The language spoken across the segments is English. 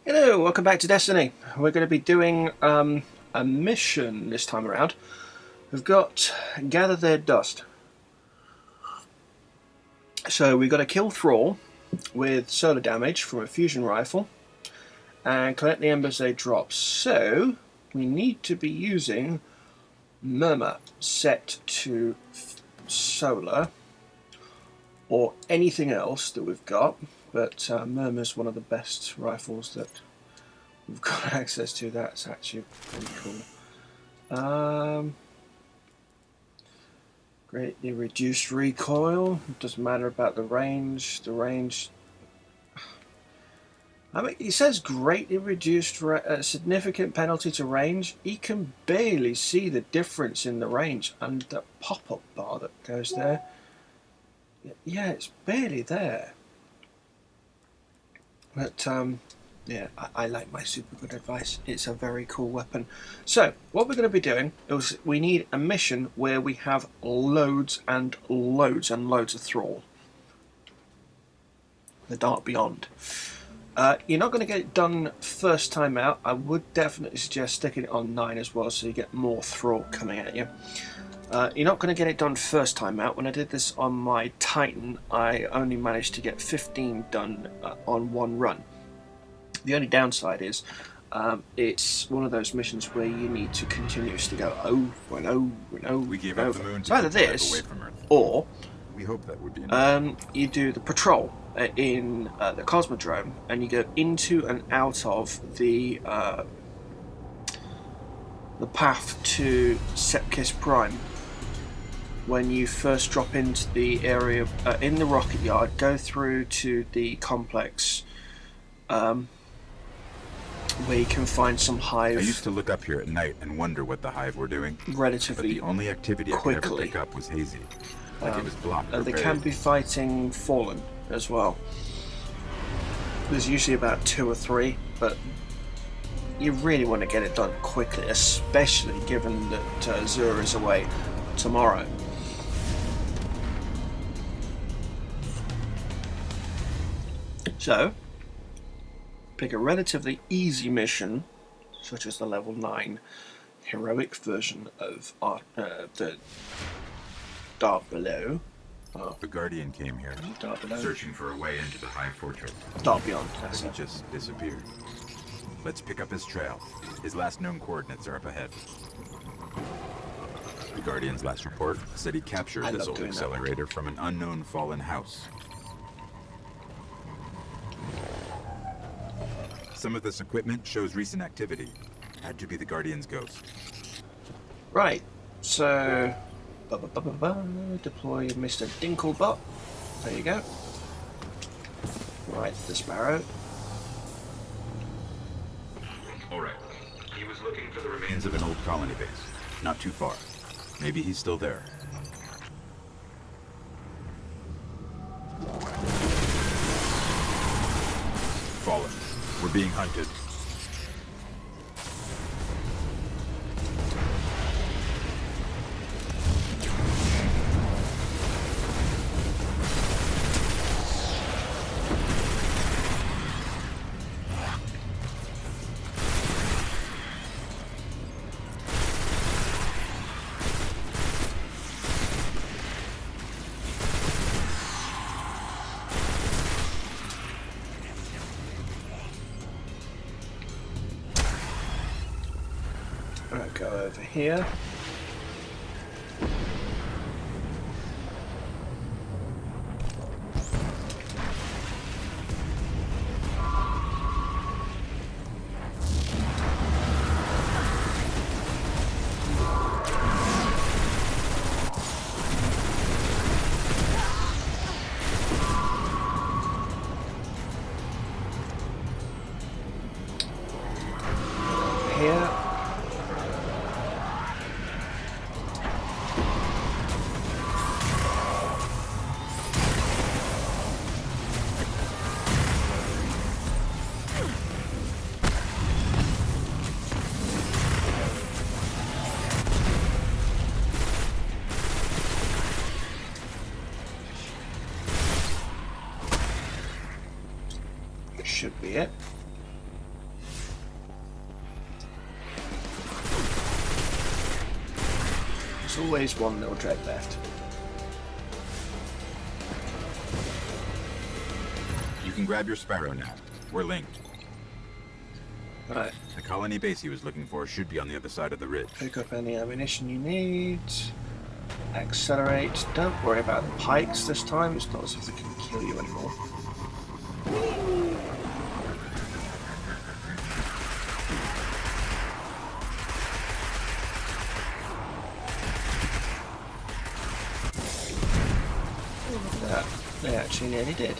Hello, welcome back to Destiny. We're going to be doing a mission this time around. We've got Gather Their Dust. So we've got to kill Thrall with solar damage from a fusion rifle and collect the embers they drop. So we need to be using Murmur set to solar or anything else that we've got. But Murmur's one of the best rifles that we've got access to. That's actually pretty cool. Greatly reduced recoil. It doesn't matter about the range. The range. I mean, it says greatly reduced, significant penalty to range. You can barely see the difference in the range, and the pop-up bar that goes there. Yeah, it's barely there. But yeah, I like my super good advice. It's a very cool weapon. So what we're going to be doing is we need a mission where we have loads and loads and loads of Thrall. The Dark Beyond. You're not going to get it done first time out. I would definitely suggest sticking it on 9 as well, so you get more Thrall coming at you. You're not going to get it done first time out. When I did this on my Titan, I only managed to get 15 done on one run. The only downside is it's one of those missions where you need to continuously go over and over and over. We gave and up over. the moon It's to either get this away from Earth. or we hope that would be enough. you do the patrol in the Cosmodrome, and you go into and out of the path to Sepkis Prime. When you first drop into the area in the rocket yard, go through to the complex where you can find some hive. I used to look up here at night and wonder what the hive were doing. Relatively but the only activity quickly. I could ever pick up was hazy. Like it was blocked. They can be fighting Fallen as well. There's usually about 2 or 3, but you really want to get it done quickly, especially given that Zura is away tomorrow. So, pick a relatively easy mission, such as the level 9 heroic version of the Dark Below. The Guardian came here, Dark Below. searching for a way into the Hive Fortress. Dark Beyond, But that's he it. just disappeared. Let's pick up his trail. His last known coordinates are up ahead. The Guardian's last report said he captured I this love old doing that. accelerator from an unknown fallen house. Some of this equipment shows recent activity. Had to be the Guardian's ghost. Right, so deploy Mr. Dinklebot. There you go. Right, the Sparrow. Alright. He was looking for the remains of an old colony base. Not too far. Maybe he's still there. Fallen. We're being hunted. I'll go over here. Here. Should be it. There's always one little dread left. You can grab your Sparrow now. We're linked. Right. The colony base he was looking for should be on the other side of the ridge. Pick up any ammunition you need. Accelerate. Don't worry about the pikes this time. It's not as if they can kill you anymore. Look at that. They actually nearly did.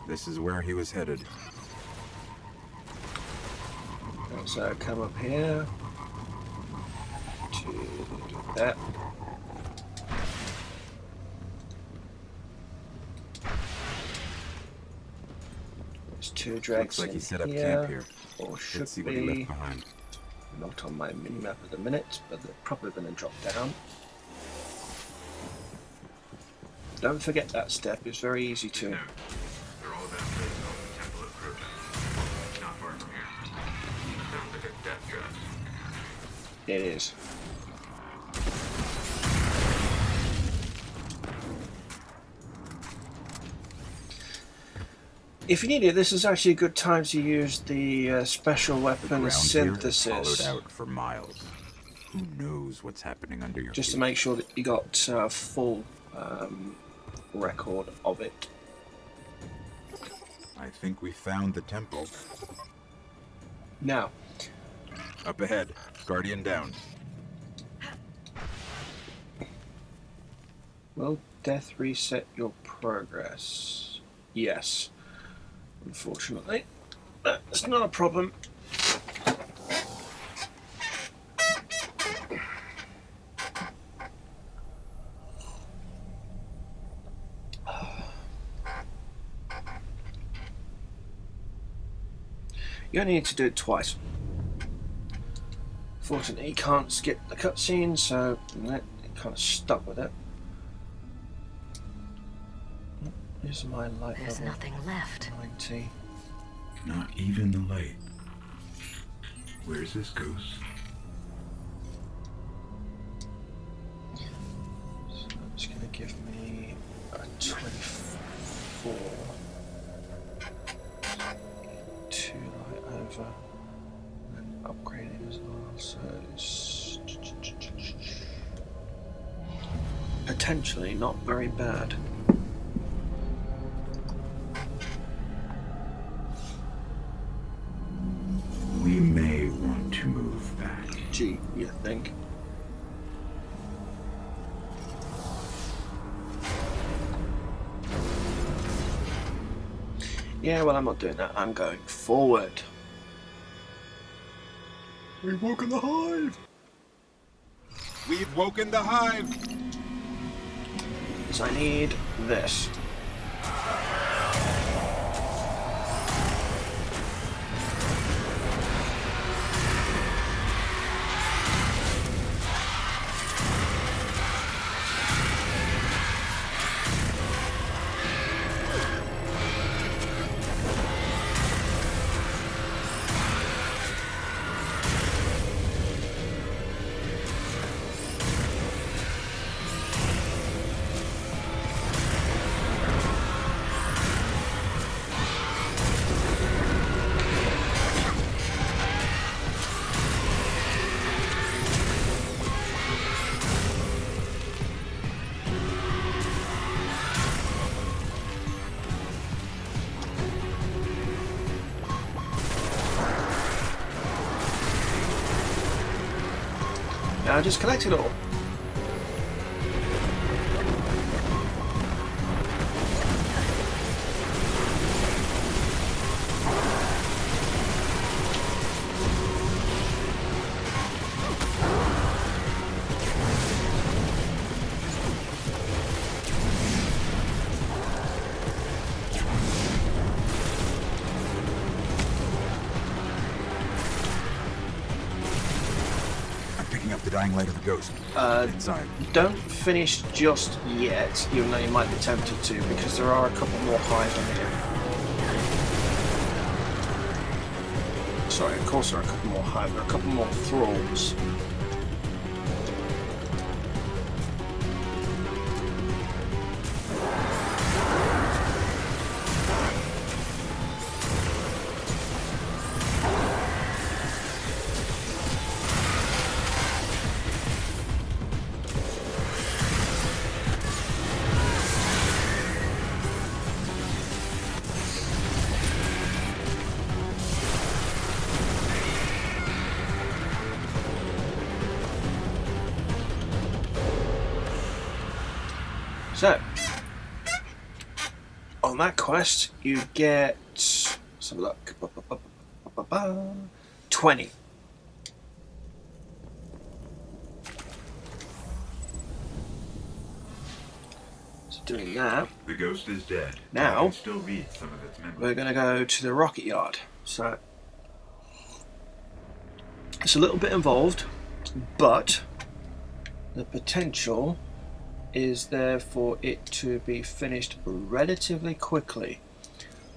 This is where he was headed. So come up here to do that. There's two dregs. Looks like he set up here, camp here. or should Let's see be. what he left behind. Not on my mini-map at the minute, but they're probably going to drop down. Don't forget that step, it's very easy to. They're all about to the temple of Crota. Not far from here. Sounds like a death trap. It is. If you need it, this is actually a good time to use the special weapon Ground here is synthesis. hollowed out for miles. Who knows what's happening under your Just feet? to make sure that you got full record of it. I think we found the temple. Now, Up ahead. Guardian down. will death reset your progress? Yes. Unfortunately, that's not a problem. You only need to do it twice. Fortunately, you can't skip the cutscene, so you're kind of stuck with it. Here's my light There's level. nothing left. 90. Not even the light. Where's this ghost? So it's going to give me a 24. 2 light over. And upgrading as well, so it's potentially not very bad. We may want to move back. Gee, you think? Yeah, well, I'm not doing that. I'm going forward. We've woken the hive! We've woken the hive! Because I need this. Now just collect it all. the dying light of the ghost. Inside. Don't finish just yet, even though you might be tempted to, because there are a couple more hive in here. Sorry, of course there are a couple more hive, there are a couple more thralls. So, on that quest, you get, let's have a look, 20. So doing that, The ghost is dead. Now- I can still read some of its memories. we're going to go to the rocket yard. So, it's a little bit involved, but the potential is there for it to be finished relatively quickly.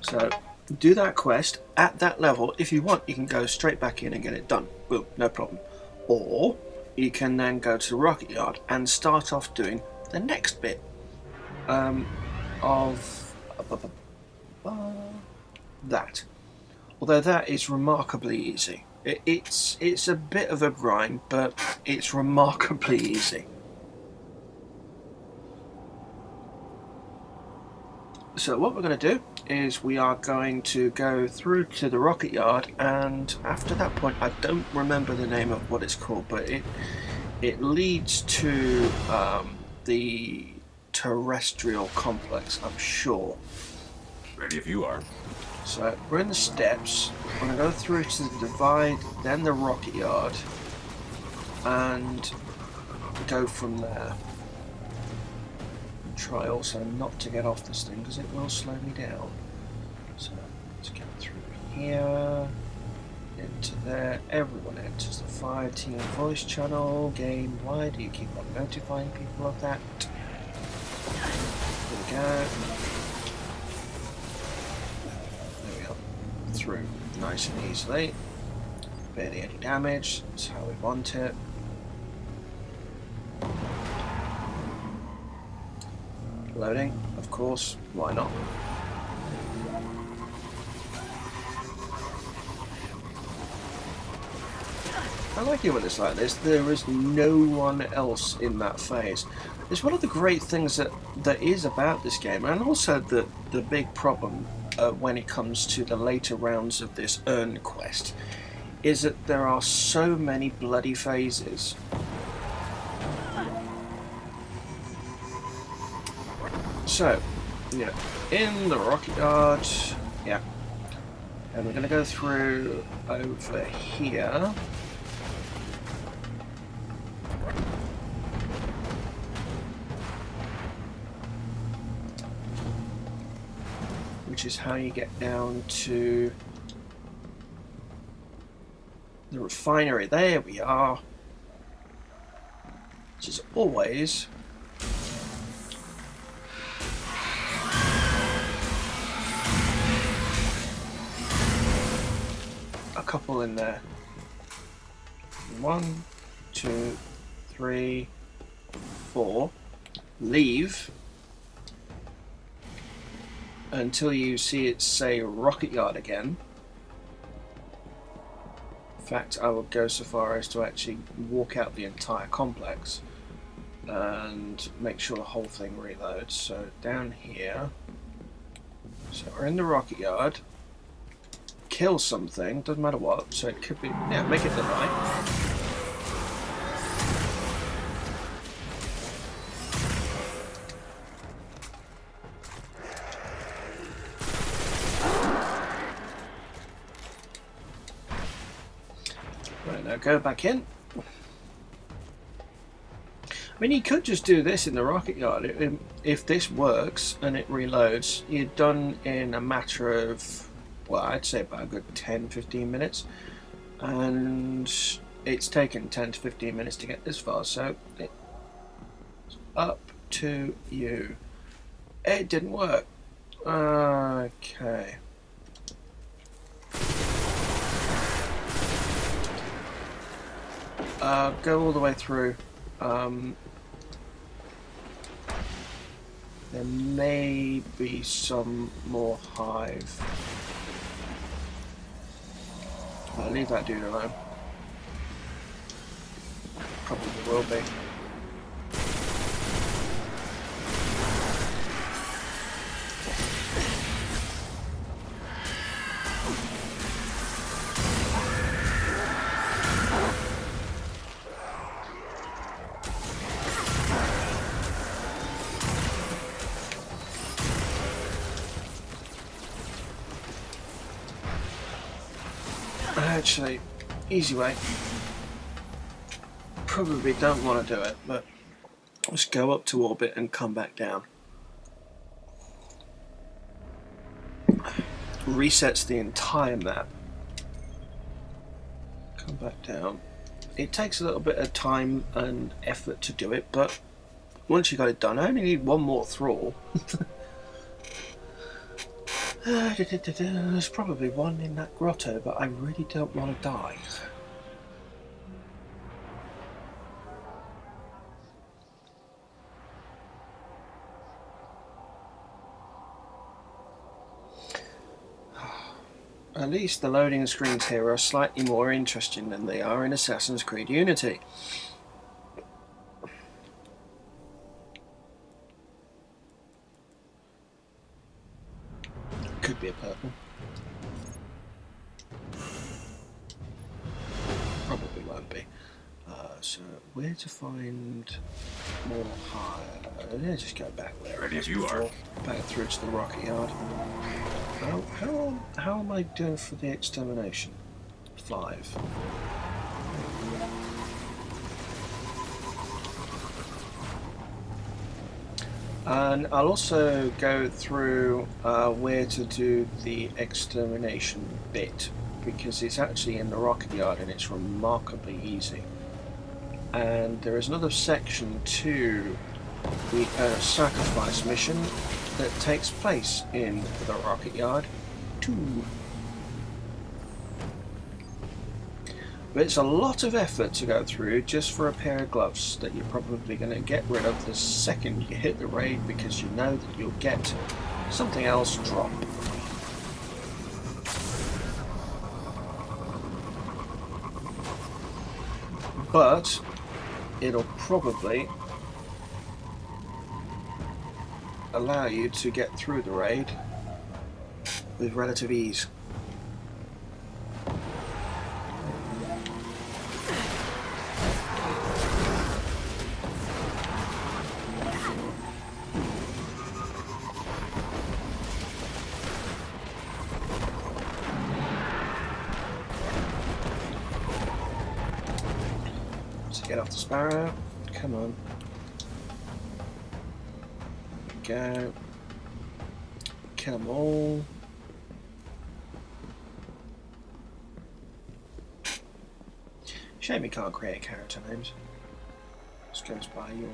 So do that quest at that level. If you want, you can go straight back in and get it done. Boom, no problem. Or you can then go to the rocket yard and start off doing the next bit of that. Although that is remarkably easy. It's a bit of a grind, but it's remarkably easy. So what we're going to do is we are going to go through to the rocket yard, and after that point, I don't remember the name of what it's called, but it leads to the terrestrial complex, I'm sure. Ready if you are. So we're in the steps. We're going to go through to the divide, then the rocket yard, and go from there. Try also not to get off this thing because it will slow me down. So let's get through here, into there. Everyone enters the fire team voice channel. Game, why do you keep on notifying people of that? There we go. There we are. Through nice and easily. Barely any damage. That's how we want it. Loading, of course, why not? I like it when it's like this. There is no one else in that phase. It's one of the great things that is about this game, and also the big problem when it comes to the later rounds of this Earn quest, is that there are so many bloody phases. So, yeah, in the rocket yard, yeah, and we're going to go through over here. Which is how you get down to the refinery. There we are. Which is always couple in there. 1, 2, 3, 4. Leave until you see it say rocket yard again. In fact, I would go so far as to actually walk out the entire complex and make sure the whole thing reloads. So down here. So we're in the rocket yard. Kill something, doesn't matter what, so it could be, yeah, make it the light. Right, now go back in. I mean, you could just do this in the rocket yard. If this works and it reloads, you're done in a matter of, well, I'd say about a good 10-15 minutes. And it's taken 10 to 15 minutes to get this far, so it's up to you. It didn't work. Okay. Go all the way through. There may be some more hive. I'll leave that dude alone. Probably will be. Actually, easy way. Probably don't want to do it, but let's go up to orbit and come back down. Resets the entire map. Come back down. It takes a little bit of time and effort to do it, but once you got it done, I only need one more thrall. There's probably one in that grotto, but I really don't want to die. At least the loading screens here are slightly more interesting than they are in Assassin's Creed Unity. Could be a purple. Probably won't be. So where to find more hive? Let's just go back there. Ready as you are. Back through to the rocket yard. How am I doing for the extermination? 5. And I'll also go through where to do the extermination bit, because it's actually in the rocket yard and it's remarkably easy. And there is another section to the sacrifice mission that takes place in the rocket yard too. But it's a lot of effort to go through just for a pair of gloves that you're probably going to get rid of the second you hit the raid, because you know that you'll get something else drop. But it'll probably allow you to get through the raid with relative ease. Get off the sparrow. Come on. Go. Kill them all. Shame you can't create character names. Just goes by your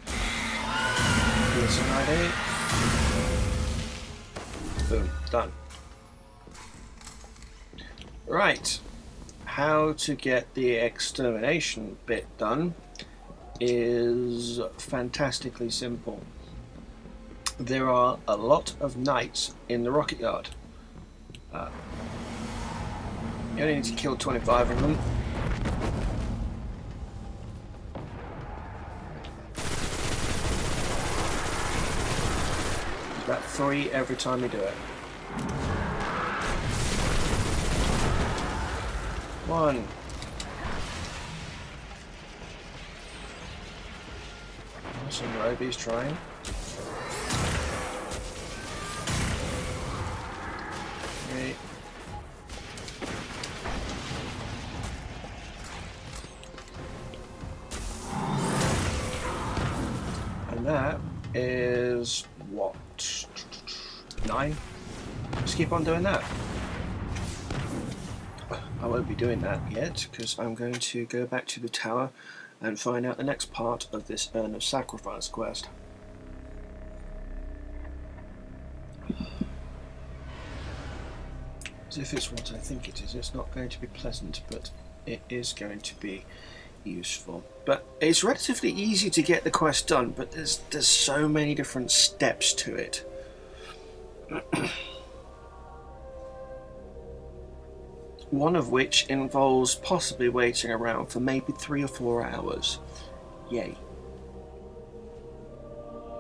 PSN ID. Boom. Done. Right. How to get the extermination bit done is fantastically simple. There are a lot of knights in the rocket yard. You only need to kill 25 of them. There's about 3 every time you do it. 1. Some Roby's trying. Okay. And that is what? 9? Just keep on doing that. I won't be doing that yet, because I'm going to go back to the tower and find out the next part of this Urn of Sacrifice quest. As if it's what I think it is. It's not going to be pleasant, but it is going to be useful. But it's relatively easy to get the quest done, but there's so many different steps to it. One of which involves possibly waiting around for maybe 3 or 4 hours. Yay.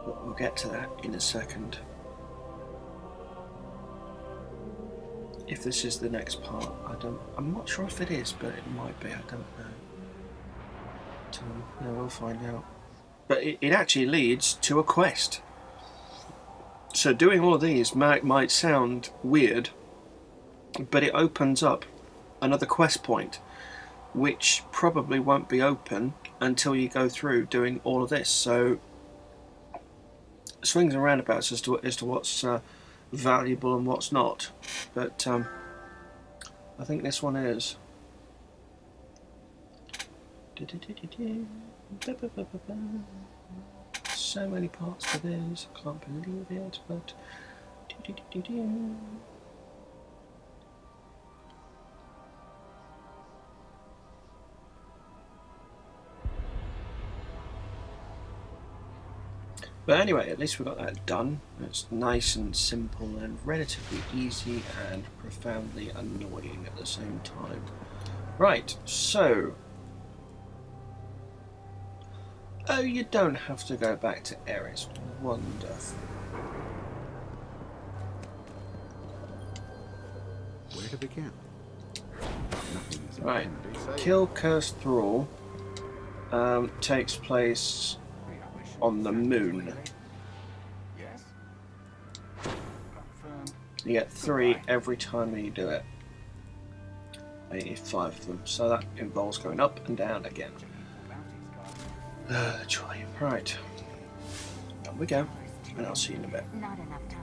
But we'll get to that in a second. If this is the next part, I'm not sure if it is, but it might be, I don't know. No, we'll find out. But it actually leads to a quest. So doing all of these might sound weird, but it opens up another quest point, which probably won't be open until you go through doing all of this. So swings and roundabouts as to what's valuable and what's not. But I think this one is. So many parts to this, I can't believe it, but anyway, at least we got that done. It's nice and simple and relatively easy and profoundly annoying at the same time. Right, so oh, you don't have to go back to Eris. Wonderful. Where to begin? Nothing is Right, intended. Kill Cursed Thrall takes place on the moon. Yes? You get 3 every time you do it. 85 of them, so that involves going up and down again. Joy. Right. Down we go, and I'll see you in a bit. Not enough time.